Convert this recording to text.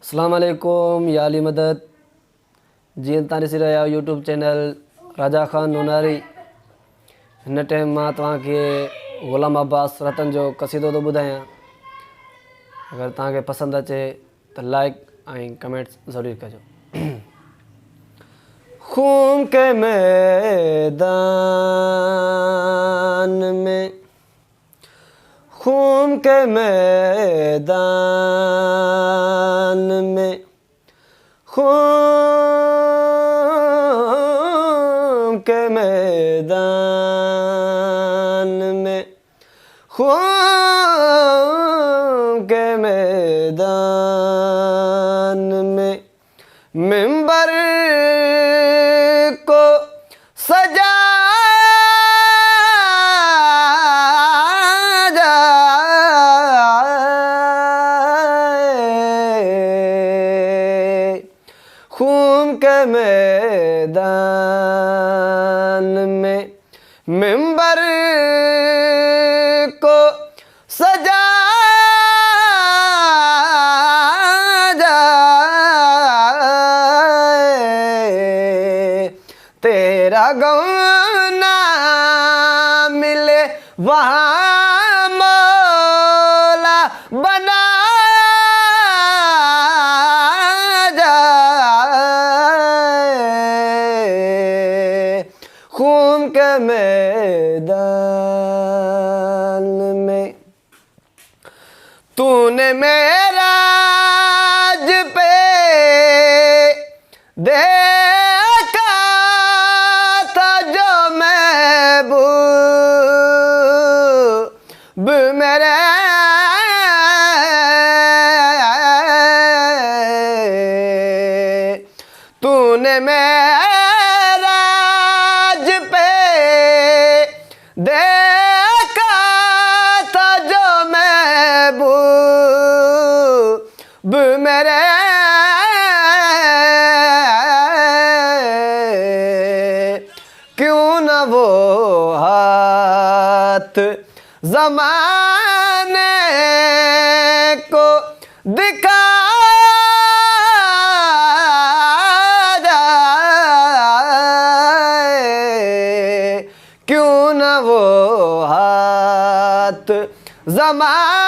अस्सलाम वालेकुम या अली मदद जी तारी सी रहा यूट्यूब चैनल राजा खान नूनारी। हिन टाइम मां तव्हांखे ग़ुलाम अब्बास रतन जो क़सीदो थो ॿुधायां। अगर तव्हांखे पसंद अचे तो लाइक ऐं कमेंट्स ज़रूर कजो। खून के मैदान में, खून के मैदान में, खून के मैदान में, खून के मैदान में मिंबर को सजा खून के मैदान में मिंबर को सजा तेरा गम ना मिले वहाँ मौला बना खून के मैदान में तूने मेराज पे देखा था जो महबूब मेरे तूने देखा था जो महबूब मेरे क्यों न वो हाथ ज़माने को दिखा क्यों न वो हाथ ज़माने